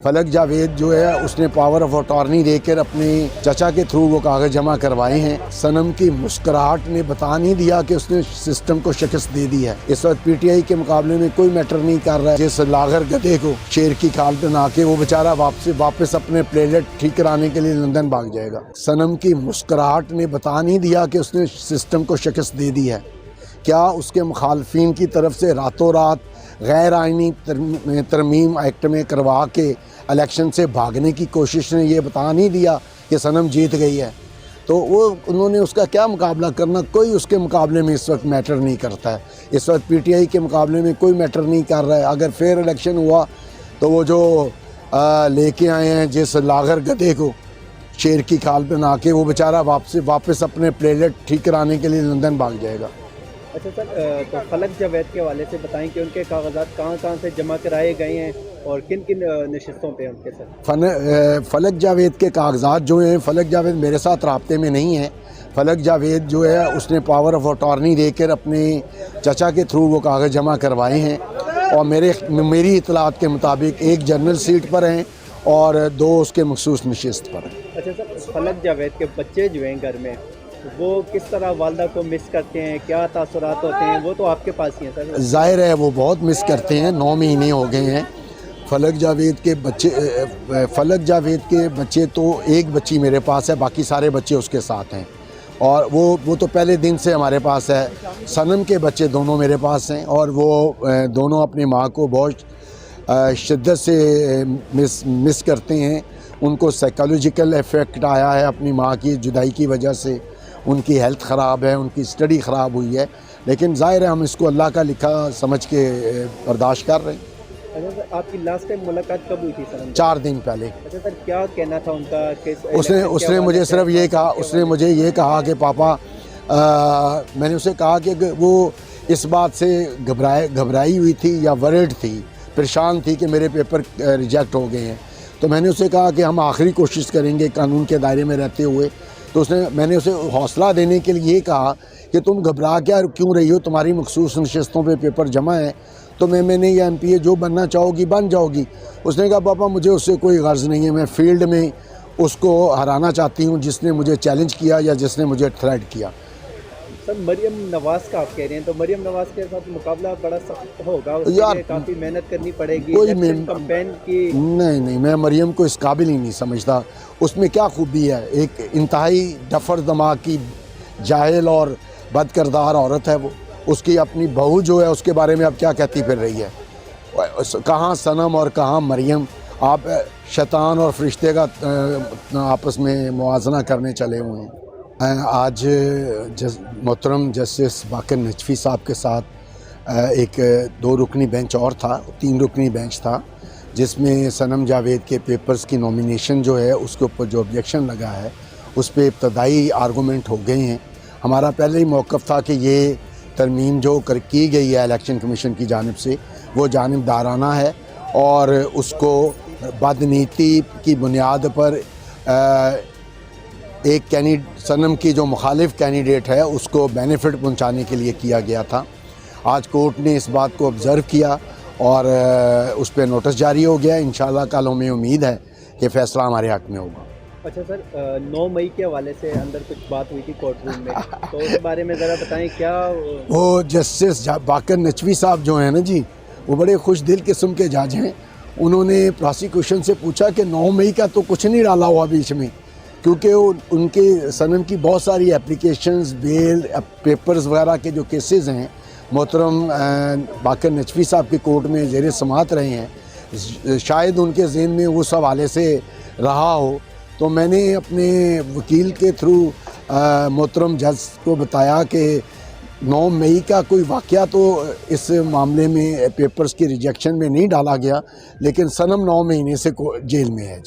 फलक जावेद जो है उसने पावर ऑफ अटॉर्नी देकर अपने चचा के थ्रू वो कागज जमा करवाए हैं। सनम की मुस्कुराहट ने बता नहीं दिया कि उसने सिस्टम को शिकस्त दे दी है। इस वक्त पीटीआई के मुकाबले में कोई मैटर नहीं कर रहा है। जिस लागर गधे को शेर की खाल बना के वो बेचारा वापस अपने प्लेलेट ठीक कराने के लिए लंदन भाग जाएगा। सनम की मुस्कुराहट ने बता नहीं दिया कि उसने सिस्टम को शिकस्त दे दी है। क्या उसके मुखालफिन की तरफ से रातों रात गैर आइनी तरमीम एक्ट में करवा के इलेक्शन से भागने की कोशिश ने ये बता नहीं दिया कि सनम जीत गई है, तो वो उन्होंने उसका क्या मुकाबला करना, कोई उसके मुकाबले में इस वक्त मैटर नहीं करता है। इस वक्त पीटीआई के मुकाबले में कोई मैटर नहीं कर रहा है। अगर फेयर इलेक्शन हुआ तो वो जो लेके आए हैं जिस लागर गधे को शेर की खाल बना के वो बेचारा वापस अपने प्लेलेट ठीक कराने के लिए लंदन भाग जाएगा। अच्छा सर, तो फलक जावेद के हवाले से बताएं कि उनके कागजात कहाँ से जमा कराए गए हैं और किन किन नशिस्तों पे उनके सर? फलक जावेद के कागजात जो हैं, फलक जावेद मेरे साथ राब्ते में नहीं है। फलक जावेद जो है उसने पावर ऑफ अटॉर्नी देकर अपने चचा के थ्रू वो कागज़ जमा करवाए हैं और मेरी इतलात के मुताबिक एक जनरल सीट पर हैं और 2 उसके मखसूस नशिस्त पर हैं। अच्छा सर, फलक जावेद के बच्चे जो हैं घर में, वो किस तरह वालदा को मिस करते हैं, क्या तासुरात होते हैं, वो तो आपके पास ही हैं सर। ज़ाहिर है वो बहुत मिस करते हैं। 9 महीने हो गए हैं। फलक जावेद के बच्चे तो एक बच्ची मेरे पास है, बाकी सारे बच्चे उसके साथ हैं और वो तो पहले दिन से हमारे पास है। सनम के बच्चे दोनों मेरे पास हैं और वो दोनों अपनी माँ को बहुत शिद्दत से मिस करते हैं। उनको साइकोलॉजिकल इफ़ेक्ट आया है अपनी माँ की जुदाई की वजह से। उनकी हेल्थ ख़राब है, उनकी स्टडी ख़राब हुई है, लेकिन ज़ाहिर है हम इसको अल्लाह का लिखा समझ के बर्दाश्त कर रहे हैं। अच्छा सर, आपकी लास्ट टाइम मुलाकात कब हुई थी सर? 4 दिन पहले। अच्छा सर, क्या कहना था उनका? उसने मुझे सिर्फ ये कहा, उसने मुझे ये कहा कि पापा, मैंने उसे कहा कि वो इस बात से घबराई हुई थी या वरिड थी, परेशान थी कि मेरे पेपर रिजेक्ट हो गए हैं। तो मैंने उसे कहा कि हम आखिरी कोशिश करेंगे कानून के दायरे में रहते हुए। तो मैंने उसे हौसला देने के लिए कहा कि तुम घबरा क्या क्यों रही हो, तुम्हारी मखसूस नशिस्तों पे पेपर जमा है, तो मैंने ये MPA जो बनना चाहोगी बन जाओगी। उसने कहा पापा मुझे उससे कोई गर्ज नहीं है, मैं फील्ड में उसको हराना चाहती हूँ जिसने मुझे चैलेंज किया या जिसने मुझे थ्रेट किया। सर, मरियम नवाज़ का आप कह रहे हैं, तो मरियम नवाज़ के साथ मुकाबला बड़ा सख्त होगा, यार काफ़ी मेहनत करनी पड़ेगी कैंपेन की। नहीं, मैं मरियम को इस काबिल ही नहीं समझता। उसमें क्या खूबी है? एक इंतहाई डफर दिमाग की जाहिल और बदकिरदार औरत है वो। उसकी अपनी बहू जो है उसके बारे में अब क्या कहती फिर रही है? कहाँ सनम और कहाँ मरियम। आप शैतान और फरिश्ते का आपस में मुआजना करने चले हुए हैं। आज मोहतरम जस्टिस बाकर नचवी साहब के साथ एक 2 रुकनी बेंच और था, 3 रुकनी बेंच था, जिसमें सनम जावेद के पेपर्स की नॉमिनेशन जो है उसके ऊपर जो ऑब्जेक्शन लगा है उस पर इब्तदाई आर्गूमेंट हो गए हैं। हमारा पहले ही मौक़िफ़ था कि ये तरमीम जो की गई है इलेक्शन कमीशन की जानिब से वो जानिबदाराना है और उसको बदनीति की बुनियाद पर एक सनम की जो मुखालिफ कैंडिडेट है उसको बेनिफिट पहुंचाने के लिए किया गया था। आज कोर्ट ने इस बात को ऑब्ज़र्व किया और उस पर नोटिस जारी हो गया। इंशाल्लाह कल हमें उम्मीद है कि फ़ैसला हमारे हक़ में होगा। अच्छा सर, 9 मई के हवाले से अंदर कुछ बात हुई थी कोर्ट रूम में, तो उस बारे में ज़रा बताएं क्या? वो जस्टिस बाकर नचवी साहब जो हैं ना जी, वो बड़े खुश दिल किस्म के जज हैं। उन्होंने प्रोसिक्यूशन से पूछा कि 9 मई का तो कुछ नहीं डाला हुआ बीच में, क्योंकि उनके सनम की बहुत सारी एप्लीकेशंस, बेल पेपर्स वगैरह के जो केसेस हैं मोहतरम बाकर नचवी साहब की कोर्ट में ज़ेर समाअत रहे हैं, शायद उनके ज़हन में उस हवाले से रहा हो। तो मैंने अपने वकील के थ्रू मोहतरम जज को बताया कि 9 मई का कोई वाक़या तो इस मामले में पेपर्स की रिजेक्शन में नहीं डाला गया, लेकिन सनम 9 महीने से जेल में है जी।